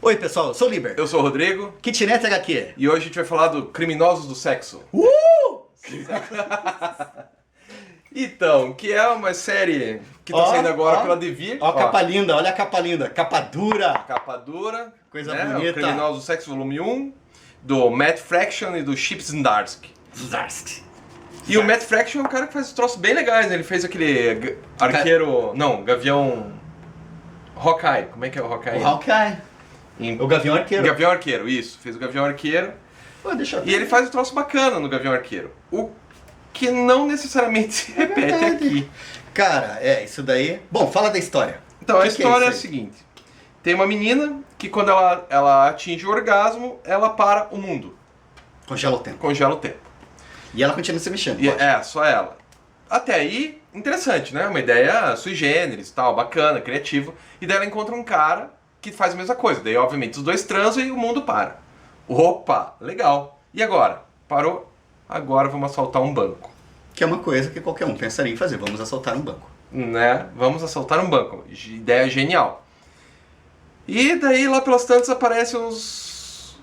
Oi pessoal, eu sou o Liber. Eu sou o Rodrigo. Kitnet HQ. E hoje a gente vai falar do Criminosos do Sexo. Então, que é uma série que tá saindo agora pela Devir. Ó a capa linda, olha a capa linda. Capa dura. Capa dura. Coisa né? bonita. O Criminosos do Sexo volume 1, do Matt Fraction e do Chip Zdarsky. E o Matt Fraction é um cara que faz troços bem legais, né? Ele fez aquele arqueiro... Não, Gavião... Hawkeye. Como é que é o Hawkeye? O Hawkeye. O Gavião Arqueiro. Gavião Arqueiro, isso. Fez o Gavião Arqueiro. Pô, deixa eu ver. E ele faz um troço bacana no Gavião Arqueiro. O que não necessariamente se repete aqui. Cara, isso daí... Bom, fala da história. Então, a Que história é é a isso aí? seguinte. Tem uma menina que quando ela atinge o orgasmo, ela para o mundo. Congela o tempo. Congela o tempo. E ela continua se mexendo. E pode. só ela. Até aí, interessante, né? Uma ideia sui generis, tal, bacana, criativa. E daí ela encontra um cara que faz a mesma coisa. Daí, obviamente, os dois transam e o mundo para. Opa, legal. E agora? Parou? Agora vamos assaltar um banco. Que é uma coisa que qualquer um pensaria em fazer. Vamos assaltar um banco. Né? Vamos assaltar um banco. Ideia genial. E daí, lá pelas tantas, aparecem os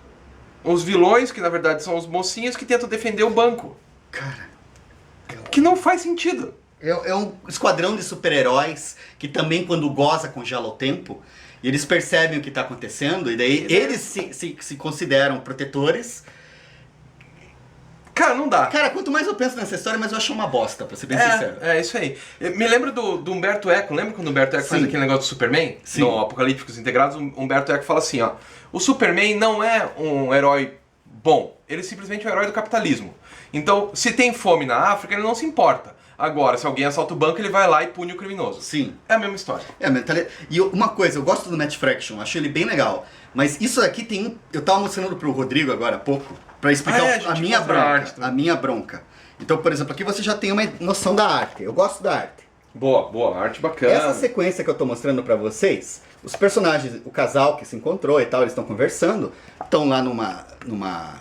vilões, que na verdade são os mocinhos que tentam defender o banco. Cara... Que não faz sentido. É um esquadrão de super-heróis que também, quando goza, congela o tempo. E eles percebem o que está acontecendo. E daí eles se consideram protetores. Cara, não dá. Cara, quanto mais eu penso nessa história, mais eu acho uma bosta, pra ser bem sincero. É isso aí. Me lembra do Humberto Eco. Lembra quando o Humberto Eco faz Sim. aquele negócio do Superman? Sim. No Apocalípticos Integrados, o Humberto Eco fala assim, ó. O Superman não é um herói bom. Ele é simplesmente um herói do capitalismo. Então, se tem fome na África, ele não se importa. Agora, se alguém assalta o banco, ele vai lá e pune o criminoso. Sim. É a mesma história. E uma coisa, eu gosto do Matt Fraction, achei ele bem legal. Mas isso aqui tem um... Eu tava mostrando pro Rodrigo agora há pouco, pra explicar a minha bronca. A minha bronca. Então, por exemplo, aqui você já tem uma noção da arte. Eu gosto da arte. Boa. Arte bacana. Essa sequência que eu tô mostrando pra vocês, os personagens, o casal que se encontrou e tal, eles estão conversando, estão lá numa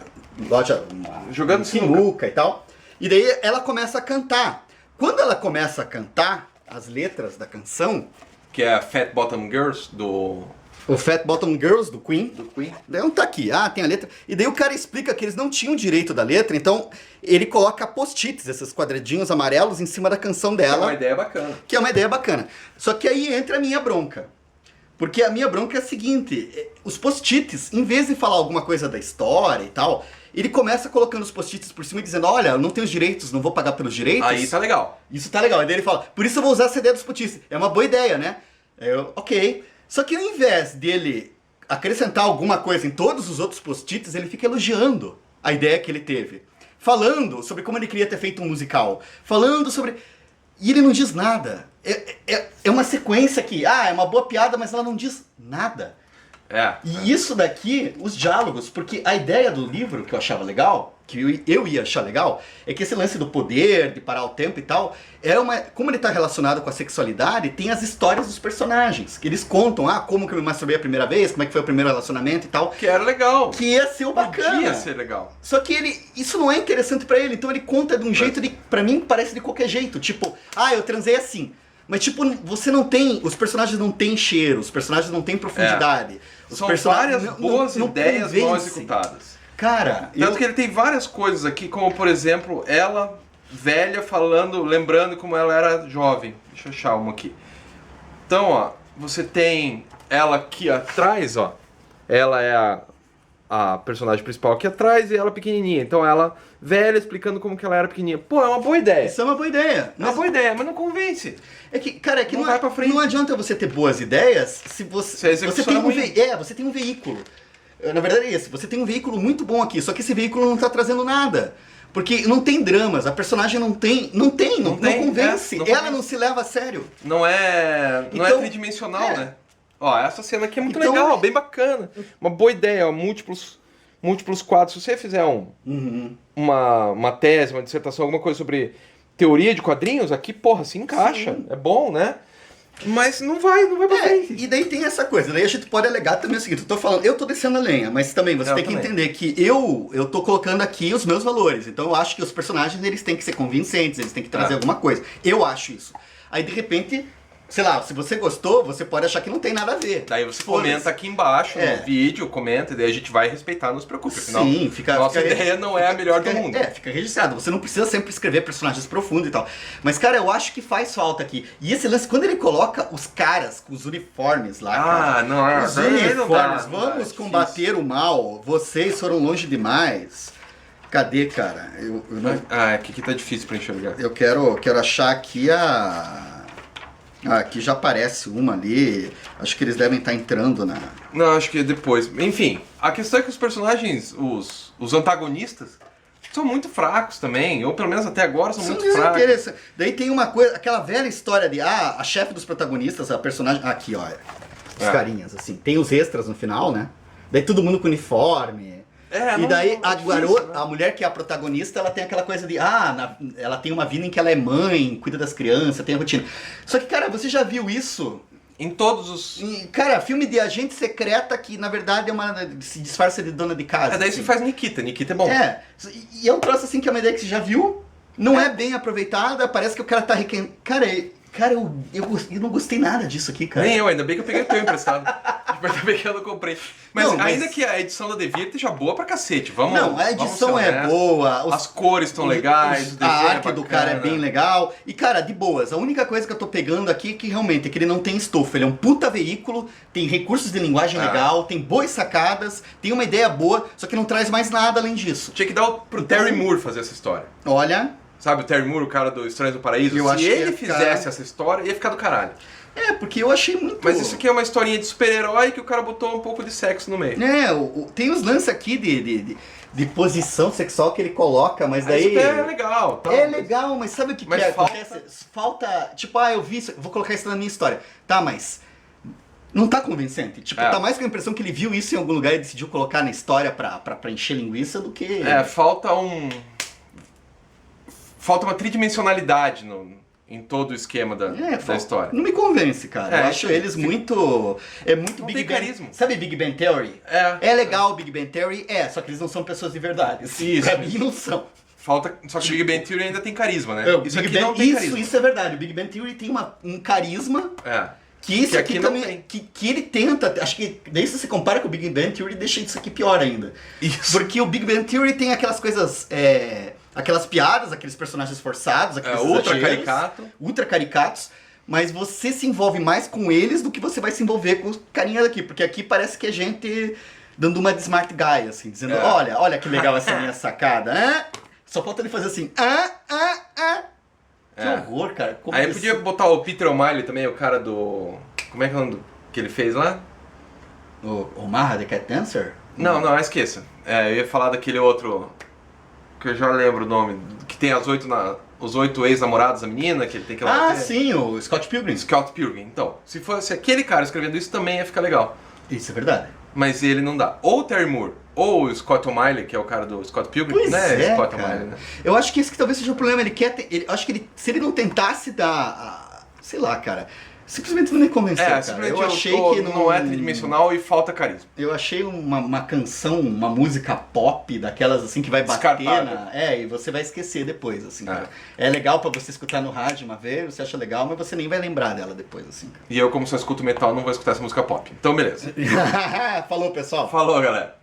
loja, Jogando sinuca e tal. E daí ela começa a cantar. Quando ela começa a cantar as letras da canção, Que é a Fat Bottom Girls, do o Fat Bottom Girls do Queen, Queen. daí não tá aqui, tem a letra. E daí o cara explica que eles não tinham direito da letra, então ele coloca post-its, esses quadradinhos amarelos, em cima da canção É dela. uma ideia bacana. Que é uma ideia bacana. Só que aí entra a minha bronca. Porque a minha bronca é a seguinte, os post-its, em vez de falar alguma coisa da história e tal, ele começa colocando os post-its por cima e dizendo, olha, eu não tenho os direitos, não vou pagar pelos direitos. Aí tá legal. Isso tá legal. E daí ele fala, por isso eu vou usar essa ideia dos post-its. É uma boa ideia, né? Ok. Só que ao invés dele acrescentar alguma coisa em todos os outros post-its, ele fica elogiando a ideia que ele teve. Falando sobre como ele queria ter feito um musical. Falando sobre... E ele não diz nada. É uma sequência que, é uma boa piada, mas ela não diz nada. E isso daqui, os diálogos, porque a ideia do livro que eu achava legal, que eu ia achar legal, é que esse lance do poder, de parar o tempo e tal, como ele está relacionado com a sexualidade, tem as histórias dos personagens, que eles contam, como que eu me masturbei a primeira vez, como é que foi o primeiro relacionamento e tal. Que era legal. Que ia ser o bacana. Podia ser legal. Só que isso não é interessante pra ele, então ele conta de um jeito, pra mim parece de qualquer jeito, tipo, eu transei assim. Mas tipo, você não tem, os personagens não têm cheiro, os personagens não têm profundidade. São várias boas ideias mal executadas. Cara, Tanto que ele tem várias coisas aqui, como por exemplo, ela velha falando, lembrando como ela era jovem. Deixa eu achar uma aqui. Então, ó, você tem ela aqui atrás, ó. Ela é a personagem principal aqui atrás e ela pequenininha. Então ela velha explicando como que ela era pequenininha. Pô, é uma boa ideia. Isso é uma boa ideia. É uma boa ideia, mas não convence. É que, cara, Não vai pra frente. não adianta você ter boas ideias se Se a você execução tem é um ruim. você tem um veículo. Na verdade é isso, você tem um veículo muito bom aqui, só que esse veículo não tá trazendo nada. Porque não tem dramas, a personagem não convence. não Ela convence. não se leva a sério. Não é Então, tridimensional, é. né? Ó, essa cena aqui é muito Então, legal, bem bacana. Uma boa ideia, ó, múltiplos quadros. Se você fizer uma tese, uma dissertação, alguma coisa sobre teoria de quadrinhos, aqui, porra, se encaixa. Sim. É bom, né? Mas não vai pra frente. E daí tem essa coisa, daí a gente pode alegar também o seguinte, eu tô descendo a lenha, mas também você tem que entender que eu tô colocando aqui os meus valores, então eu acho que os personagens eles têm que ser convincentes, eles têm que trazer alguma coisa, eu acho isso. Aí de repente sei lá, se você gostou, você pode achar que não tem nada a ver. Daí você Foda-se. comenta aqui embaixo no vídeo, comenta, e daí a gente vai respeitar, não se preocupe. Afinal, Sim, nossa ideia não é a melhor do mundo. Fica registrado. Você não precisa sempre escrever personagens profundos e tal. Mas, cara, eu acho que faz falta aqui. E esse lance, quando ele coloca os caras com os uniformes lá, cara, não, os daí uniformes, não dá, vamos é combater o mal, vocês foram longe demais. Cadê, cara? Eu não... aqui tá difícil pra enxergar. Eu quero achar aqui aqui já aparece uma ali. Acho que eles devem estar entrando na... Não, acho que é depois. Enfim, a questão é que os personagens, os antagonistas, são muito fracos também. Ou pelo menos até agora são muito fracos. Daí tem uma coisa, aquela velha história de a chefe dos protagonistas, a personagem... Aqui, ó. Os carinhas, assim. Tem os extras no final, né? Daí todo mundo com uniforme... E daí a mulher que é a protagonista, ela tem aquela coisa de, ela tem uma vida em que ela é mãe, cuida das crianças, tem a rotina. Só que, cara, você já viu isso? Em todos os... Cara, filme de agente secreta que, na verdade, se disfarça de dona de casa. Daí assim. se faz Nikita é bom. E é um troço assim que é uma ideia que você já viu, não é bem aproveitada, parece que o cara tá Cara, eu não gostei nada disso aqui, cara. Nem eu, ainda bem que eu peguei o teu emprestado. Ainda bem que eu não comprei. Mas ainda que a edição da Devir esteja boa pra cacete, vamos. Não, a edição é boa. As cores estão legais, o desenho a arte do cara é bem legal. E, cara, de boas, a única coisa que eu tô pegando aqui é que realmente é que ele não tem estofo. Ele é um puta veículo, tem recursos de linguagem legal, tem boas sacadas, tem uma ideia boa, só que não traz mais nada além disso. Tinha que dar pro Terry Moore fazer essa história. Olha... Sabe o Terry Moore, o cara do Estranhos do Paraíso? Se ele fizesse essa história, ia ficar do caralho. Porque eu achei muito... Mas isso aqui é uma historinha de super-herói que o cara botou um pouco de sexo no meio. Tem os lances aqui de posição sexual que ele coloca, mas daí... Isso é legal. Tá? É legal, mas sabe o que acontece? Falta... Tipo, eu vi isso, vou colocar isso na minha história. Tá, mas... Não tá convincente. Tipo, tá mais com a impressão que ele viu isso em algum lugar e decidiu colocar na história pra encher linguiça do que... Falta uma tridimensionalidade em todo o esquema da história. Não me convence, cara. Eu acho eles muito... É muito não Big tem Bang... carisma. Sabe Big Bang Theory? É legal Big Bang Theory? Só que eles não são pessoas de verdade. Isso. Pra mim não são. Só que o Big Bang Theory ainda tem carisma, né? Isso aqui não tem carisma. Isso é verdade. O Big Bang Theory tem um carisma... Que isso aqui também, que ele tenta, acho que daí se você compara com o Big Bang Theory, deixa isso aqui pior ainda. Isso. Porque o Big Bang Theory tem aquelas coisas, aquelas piadas, aqueles personagens forçados, aqueles ultra caricatos, mas você se envolve mais com eles do que você vai se envolver com os carinha daqui, porque aqui parece que é gente dando uma de smart guy, assim, dizendo, olha que legal essa minha sacada, Só falta ele fazer assim, Que horror, cara. Aí podia botar o Peter O'Malley também, o cara do... Como é que é o nome que ele fez lá? O Omaha, The Cat Dancer? Não, esqueça. Eu ia falar daquele outro... Que eu já lembro o nome. Que tem os 8 ex-namorados da menina, que ele tem que lá sim, o Scott Pilgrim. Scott Pilgrim. Então, se fosse aquele cara escrevendo isso, também ia ficar legal. Isso é verdade. Mas ele não dá. Ou o Terry Moore, ou o Scott O'Malley, que é o cara do Scott Pilgrim, Scott O'Malley, né? Eu acho que esse que talvez seja o problema. Acho que se ele não tentasse dar... sei lá, cara... Simplesmente não me convenceu, cara. Eu achei que não é tridimensional e falta carisma. Eu achei uma canção, uma música pop, daquelas assim que vai bater e você vai esquecer depois, assim, cara. É legal pra você escutar no rádio uma vez, você acha legal, mas você nem vai lembrar dela depois, assim, cara. E eu, como só escuto metal, não vou escutar essa música pop. Então, beleza. Falou, pessoal. Falou, galera.